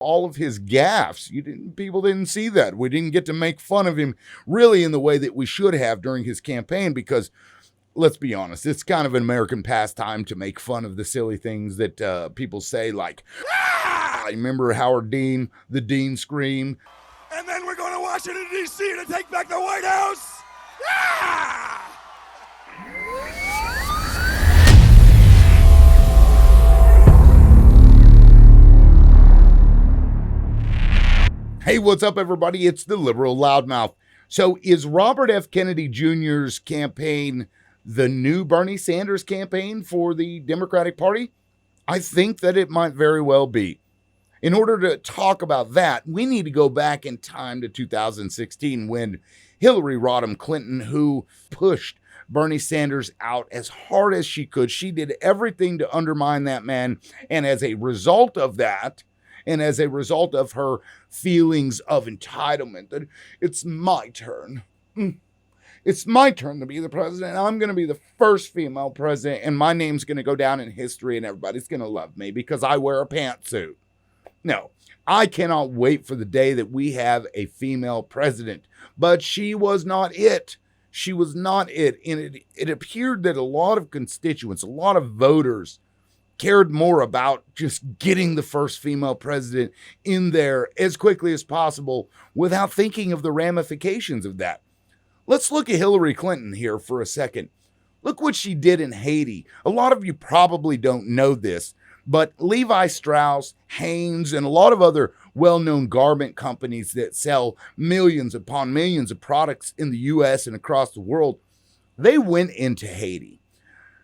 all of his gaffes. People didn't see that. We didn't get to make fun of him really in the way that we should have during his campaign because, let's be honest, it's kind of an American pastime to make fun of the silly things that people say, like, ah! I remember Howard Dean, the Dean scream. And then we're going to Washington, D.C. to take back the White House. Ah! Hey, what's up, everybody? It's the liberal loudmouth. So is Robert F. Kennedy Jr.'s campaign the new Bernie Sanders campaign for the Democratic Party? I think that it might very well be. In order to talk about that, we need to go back in time to 2016 when Hillary Rodham Clinton, who pushed Bernie Sanders out as hard as she could, she did everything to undermine that man. And as a result of that, and as a result of her feelings of entitlement, that it's my turn. It's my turn to be the president. I'm going to be the first female president, and my name's going to go down in history, and everybody's going to love me because I wear a pantsuit. No, I cannot wait for the day that we have a female president. But she was not it. She was not it. And it appeared that a lot of constituents, a lot of voters, cared more about just getting the first female president in there as quickly as possible without thinking of the ramifications of that. Let's look at Hillary Clinton here for a second. Look what she did in Haiti. A lot of you probably don't know this, but Levi Strauss, Hanes, and a lot of other well-known garment companies that sell millions upon millions of products in the U.S. and across the world, they went into Haiti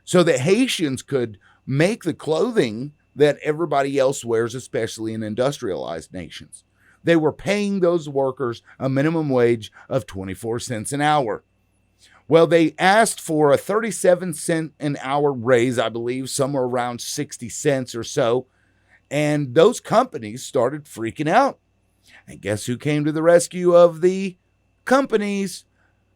so that Haitians could make the clothing that everybody else wears, especially in industrialized nations. They were paying those workers a minimum wage of 24 cents an hour. Well, they asked for a 37-cent an hour raise, I believe, somewhere around 60 cents or so. And those companies started freaking out. And guess who came to the rescue of the companies?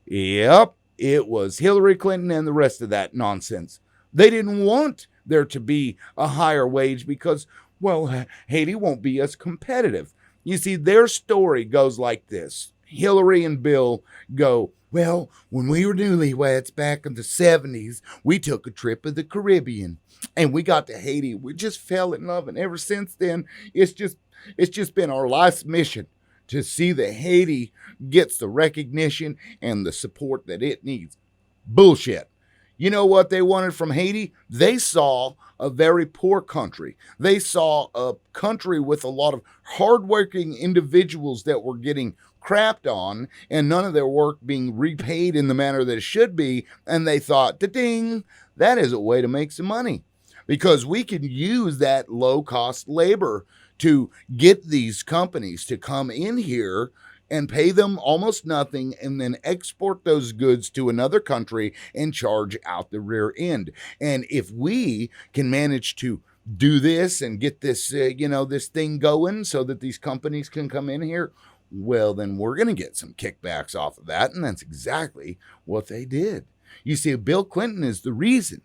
Yep, it was Hillary Clinton and the rest of that nonsense. They didn't want there to be a higher wage because, well, Haiti won't be as competitive. You see, their story goes like this. Hillary and Bill go, well, when we were newlyweds back in the 70s, we took a trip to the Caribbean and we got to Haiti. We just fell in love. And ever since then, it's just been our life's mission to see that Haiti gets the recognition and the support that it needs. Bullshit. You know what they wanted from Haiti? They saw a very poor country. They saw a country with a lot of hardworking individuals that were getting crapped on and none of their work being repaid in the manner that it should be. And they thought, ding, that is a way to make some money because we can use that low-cost labor to get these companies to come in here and pay them almost nothing and then export those goods to another country and charge out the rear end. And if we can manage to do this and get this, this thing going so that these companies can come in here, well, then we're going to get some kickbacks off of that. And that's exactly what they did. You see, Bill Clinton is the reason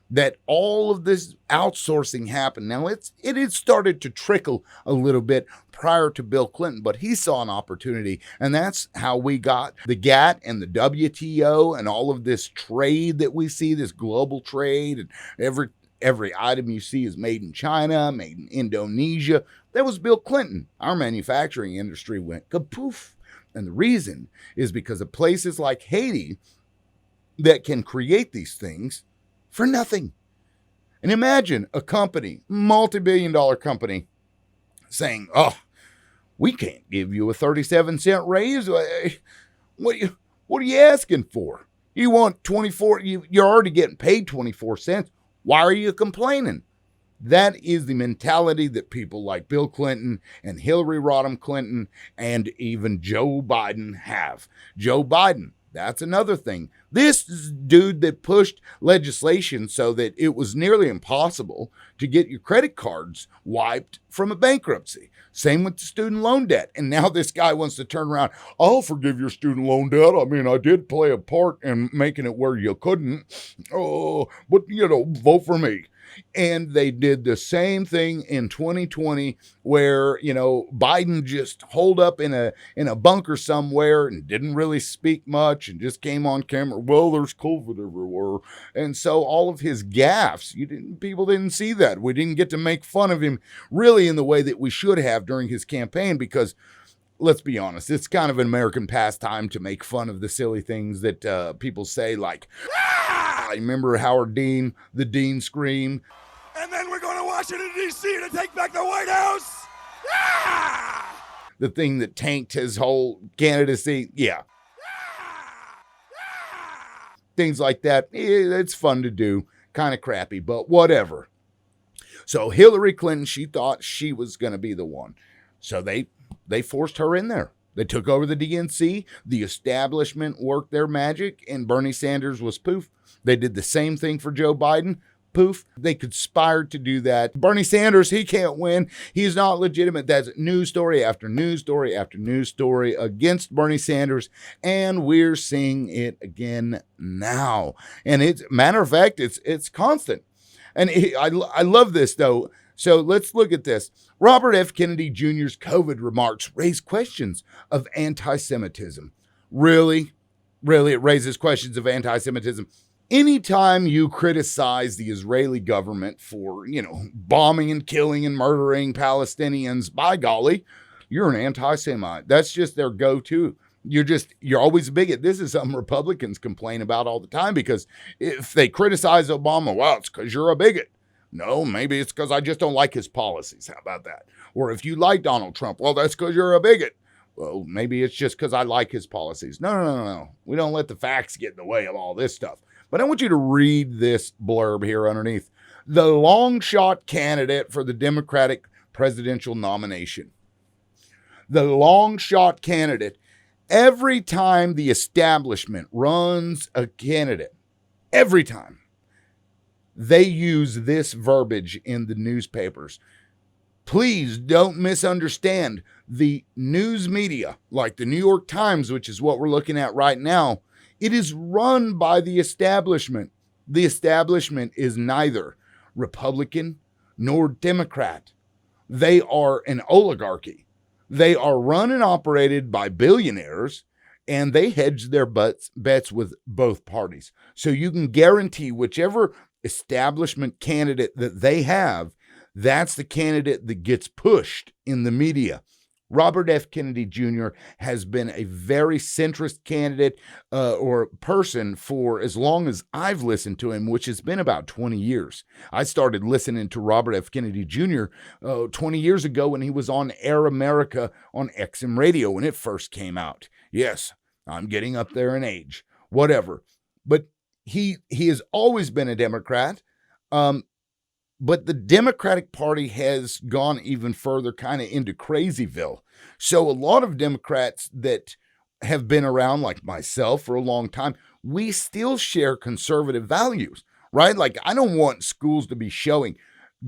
that all of this outsourcing happened. Now, it had started to trickle a little bit prior to Bill Clinton, but he saw an opportunity, and that's how we got the GATT and the WTO and all of this trade that we see, this global trade, and every item you see is made in China, made in Indonesia. That was Bill Clinton. Our manufacturing industry went kapoof. And the reason is because of places like Haiti that can create these things for nothing. And imagine a company, multi-billion-dollar company, saying, oh, we can't give you a 37-cent raise. What are you asking for? You want 24, you're already getting paid 24 cents. Why are you complaining? That is the mentality that people like Bill Clinton and Hillary Rodham Clinton and even Joe Biden have. Joe Biden, that's another thing. This dude that pushed legislation so that it was nearly impossible to get your credit cards wiped from a bankruptcy. Same with the student loan debt. And now this guy wants to turn around. I'll forgive your student loan debt. I mean, I did play a part in making it where you couldn't. Oh, but, vote for me. And they did the same thing in 2020 where, Biden just holed up in a bunker somewhere and didn't really speak much and just came on camera. Well, there's COVID everywhere. And so all of his gaffes, people didn't see that. We didn't get to make fun of him really in the way that we should have during his campaign because let's be honest, it's kind of an American pastime to make fun of the silly things that people say, like, I remember Howard Dean, the Dean scream. And then we're going to Washington, D.C. to take back the White House. The thing that tanked his whole candidacy. Yeah. Things like that. It's fun to do. Kind of crappy, but whatever. So Hillary Clinton, she thought she was going to be the one. So they forced her in there. They took over the DNC. The establishment worked their magic, and Bernie Sanders was poof. They did the same thing for Joe Biden. Poof. They conspired to do that. Bernie Sanders, he can't win. He's not legitimate. That's news story after news story after news story against Bernie Sanders, and we're seeing it again now. And it's matter of fact, it's constant. And I love this though. So let's look at this. Robert F. Kennedy Jr.'s COVID remarks raise questions of anti-Semitism. Really? It raises questions of anti-Semitism. Anytime you criticize the Israeli government for, bombing and killing and murdering Palestinians, by golly, you're an anti-Semite. That's just their go-to. You're always a bigot. This is something Republicans complain about all the time because if they criticize Obama, well, it's because you're a bigot. No, maybe it's because I just don't like his policies. How about that? Or if you like Donald Trump, well, that's because you're a bigot. Well, maybe it's just because I like his policies. No. We don't let the facts get in the way of all this stuff. But I want you to read this blurb here underneath. The long shot candidate for the Democratic presidential nomination. The long shot candidate. Every time the establishment runs a candidate, every time, they use this verbiage in the newspapers. Please don't misunderstand. The news media, like the New York Times, which is what we're looking at right now, it is run by the establishment. The establishment is neither Republican nor Democrat. They are an oligarchy. They are run and operated by billionaires, and they hedge their bets with both parties. So you can guarantee whichever establishment candidate that they have, that's the candidate that gets pushed in the media. Robert F. Kennedy Jr. has been a very centrist candidate or person for as long as I've listened to him, which has been about 20 years. I started listening to Robert F. Kennedy Jr. 20 years ago when he was on Air America on XM Radio when it first came out. Yes, I'm getting up there in age, whatever. But he has always been a Democrat. But the Democratic Party has gone even further kind of into crazyville. So a lot of Democrats that have been around, like myself, for a long time, we still share conservative values, right? Like, I don't want schools to be showing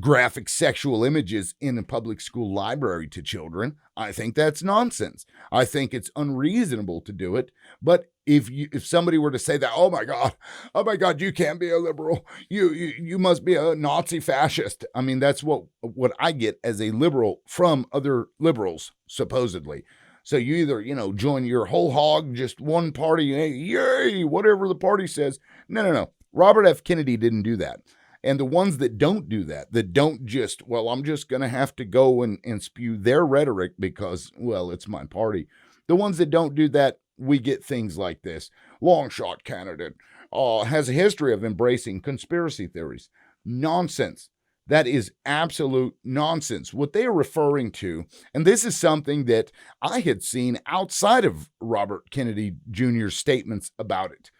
graphic sexual images in a public school library to children. I think that's nonsense. I think it's unreasonable to do it. But if somebody were to say that, oh my God, you can't be a liberal. You must be a Nazi fascist. I mean, that's what I get as a liberal from other liberals, supposedly. So you either, join your whole hog, just one party, yay, whatever the party says. No. Robert F. Kennedy didn't do that. And the ones that don't do that don't just, well, I'm just going to have to go and spew their rhetoric because, well, it's my party. The ones that don't do that, we get things like this. Long shot candidate has a history of embracing conspiracy theories. Nonsense. That is absolute nonsense. What they are referring to, and this is something that I had seen outside of Robert Kennedy Jr.'s statements about it.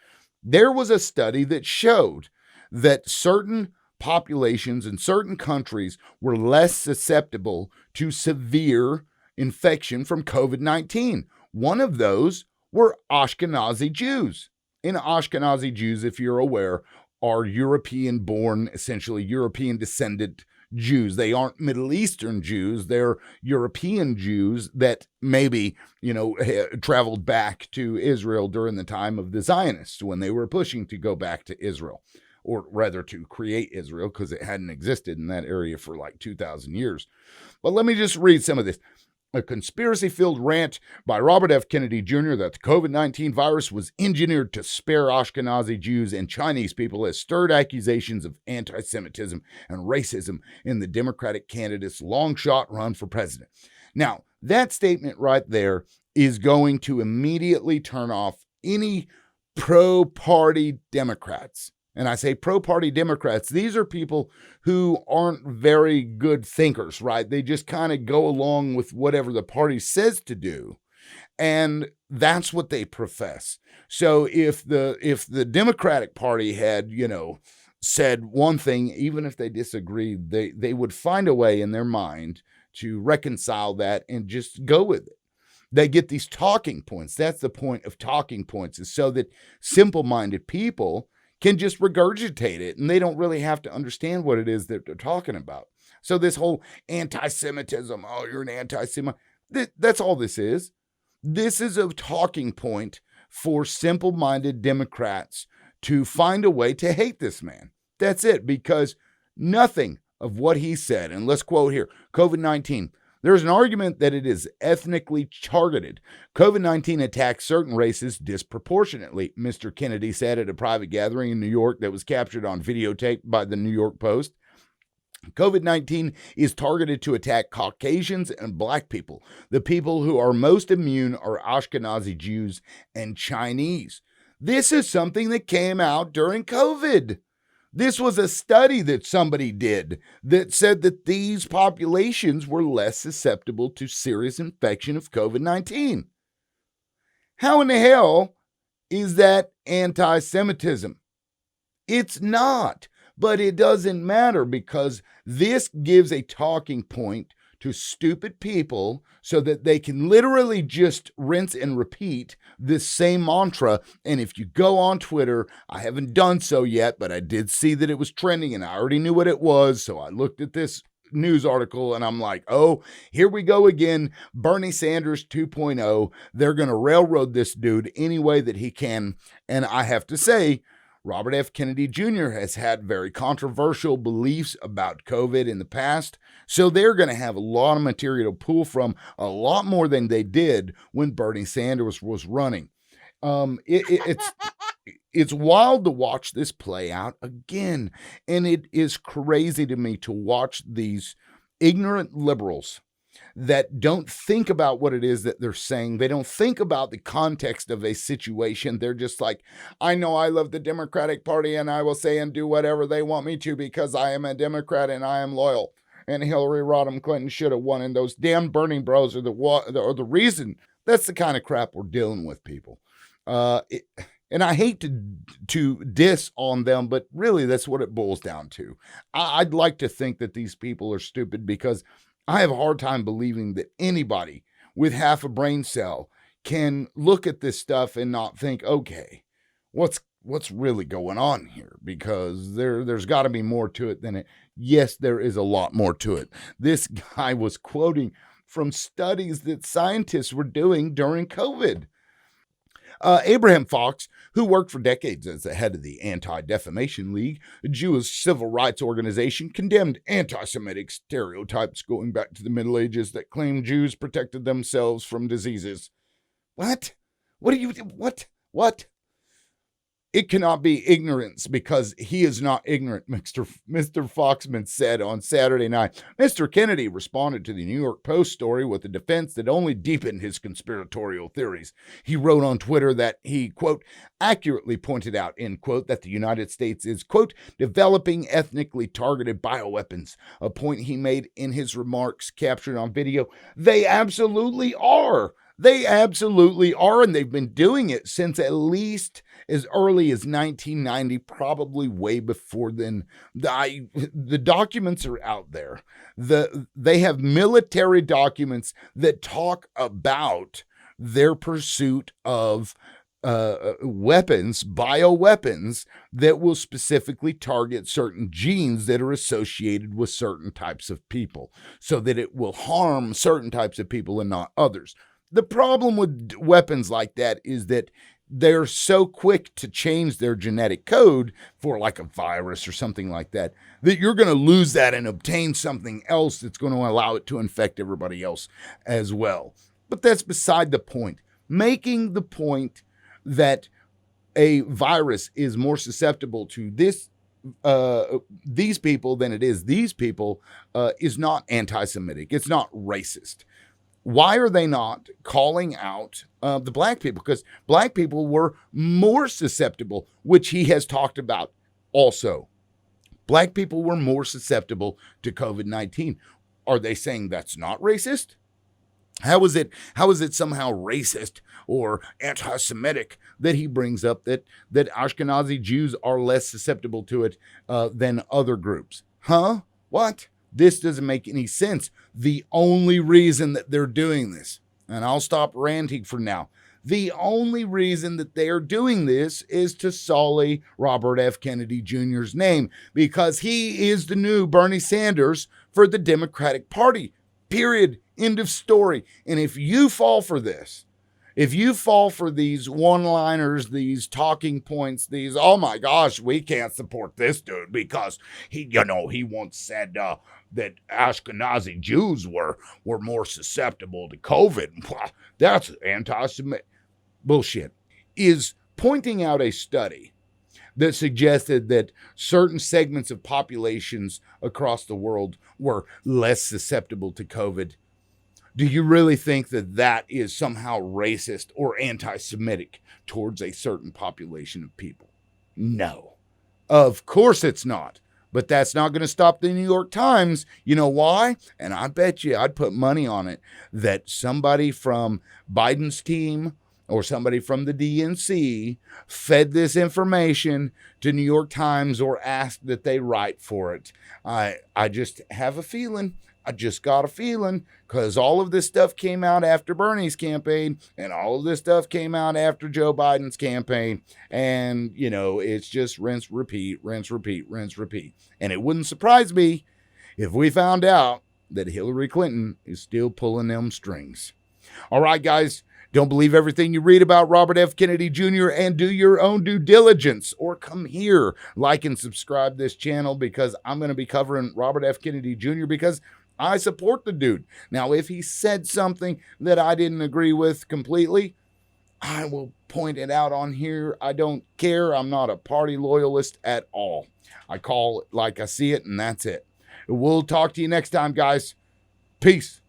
There was a study that showed that certain populations in certain countries were less susceptible to severe infection from COVID-19. One of those were Ashkenazi Jews. And Ashkenazi Jews, if you're aware, are European-born, essentially European-descendant Jews. They aren't Middle Eastern Jews. They're European Jews that maybe, traveled back to Israel during the time of the Zionists when they were pushing to go back to Israel. or rather to create Israel, because it hadn't existed in that area for like 2,000 years. But let me just read some of this. A conspiracy-filled rant by Robert F. Kennedy Jr. that the COVID-19 virus was engineered to spare Ashkenazi Jews and Chinese people has stirred accusations of anti-Semitism and racism in the Democratic candidate's long-shot run for president. Now, that statement right there is going to immediately turn off any pro-party Democrats. And I say pro-party Democrats, these are people who aren't very good thinkers, right? They just kind of go along with whatever the party says to do. And that's what they profess. So if the Democratic Party had, said one thing, even if they disagreed, they would find a way in their mind to reconcile that and just go with it. They get these talking points. That's the point of talking points, is so that simple-minded people can just regurgitate it, and they don't really have to understand what it is that they're talking about. So this whole anti-Semitism, oh, you're an anti-Semite, that's all this is. This is a talking point for simple-minded Democrats to find a way to hate this man. That's it, because nothing of what he said, and let's quote here, COVID-19, there's an argument that it is ethnically targeted. COVID-19 attacks certain races disproportionately, Mr. Kennedy said at a private gathering in New York that was captured on videotape by the New York Post. COVID-19 is targeted to attack Caucasians and Black people. The people who are most immune are Ashkenazi Jews and Chinese. This is something that came out during COVID. This was a study that somebody did that said that these populations were less susceptible to serious infection of COVID-19. How in the hell is that anti-Semitism? It's not, but it doesn't matter, because this gives a talking point to stupid people so that they can literally just rinse and repeat this same mantra. And if you go on Twitter, I haven't done so yet, but I did see that it was trending and I already knew what it was. So I looked at this news article and I'm like, oh, here we go again. Bernie Sanders 2.0. They're going to railroad this dude any way that he can. And I have to say, Robert F. Kennedy Jr. has had very controversial beliefs about COVID in the past, so they're going to have a lot of material to pull from, a lot more than they did when Bernie Sanders was running. It's wild to watch this play out again, and it is crazy to me to watch these ignorant liberals that don't think about what it is that they're saying. They don't think about the context of a situation. They're just like, I know I love the Democratic Party and I will say and do whatever they want me to because I am a Democrat and I am loyal. And Hillary Rodham Clinton should have won, and those damn Bernie bros are the reason. That's the kind of crap we're dealing with, people. And I hate to diss on them, but really that's what it boils down to. I'd like to think that these people are stupid, because I have a hard time believing that anybody with half a brain cell can look at this stuff and not think, okay, what's really going on here? Because there's got to be more to it than it. Yes, there is a lot more to it. This guy was quoting from studies that scientists were doing during COVID. Abraham Fox, who worked for decades as the head of the Anti-Defamation League, a Jewish civil rights organization, condemned anti-Semitic stereotypes going back to the Middle Ages that claimed Jews protected themselves from diseases. What? What? It cannot be ignorance, because he is not ignorant, Mr. Foxman said on Saturday night. Mr. Kennedy responded to the New York Post story with a defense that only deepened his conspiratorial theories. He wrote on Twitter that he, quote, accurately pointed out, end quote, that the United States is, quote, developing ethnically targeted bioweapons, a point he made in his remarks captured on video. They absolutely are. They absolutely are, and they've been doing it since at least as early as 1990, probably way before then. The documents are out there. They have military documents that talk about their pursuit of weapons, bioweapons, that will specifically target certain genes that are associated with certain types of people, so that it will harm certain types of people and not others. The problem with weapons like that is that they're so quick to change their genetic code for like a virus or something like that, that you're going to lose that and obtain something else that's going to allow it to infect everybody else as well. But that's beside the point. Making the point that a virus is more susceptible to these people than it is these people is not anti-Semitic. It's not racist. Why are they not calling out the black people? Because black people were more susceptible, which he has talked about also. Black people were more susceptible to COVID-19. Are they saying that's not racist? How is it somehow racist or anti-Semitic that he brings up that Ashkenazi Jews are less susceptible to it than other groups? Huh? What? This doesn't make any sense. The only reason that they're doing this, and I'll stop ranting for now, the only reason that they are doing this is to sully Robert F. Kennedy Jr.'s name, because he is the new Bernie Sanders for the Democratic Party. Period. End of story. And if you fall for this, if you fall for these one-liners, these talking points, these, oh my gosh, we can't support this dude because he once said that Ashkenazi Jews were more susceptible to COVID. That's anti-Semitic bullshit. Is pointing out a study that suggested that certain segments of populations across the world were less susceptible to COVID. Do you really think that that is somehow racist or anti-Semitic towards a certain population of people? No. Of course it's not. But that's not going to stop the New York Times. You know why? And I bet you, I'd put money on it, that somebody from Biden's team or somebody from the DNC fed this information to New York Times or asked that they write for it. I just have a feeling. I just got a feeling, because all of this stuff came out after Bernie's campaign and all of this stuff came out after Joe Biden's campaign. And, it's just rinse, repeat, rinse, repeat, rinse, repeat. And it wouldn't surprise me if we found out that Hillary Clinton is still pulling them strings. All right, guys. Don't believe everything you read about Robert F. Kennedy Jr. and do your own due diligence, or come here, like and subscribe this channel, because I'm going to be covering Robert F. Kennedy Jr. because I support the dude. Now, if he said something that I didn't agree with completely, I will point it out on here. I don't care. I'm not a party loyalist at all. I call it like I see it, and that's it. We'll talk to you next time, guys. Peace.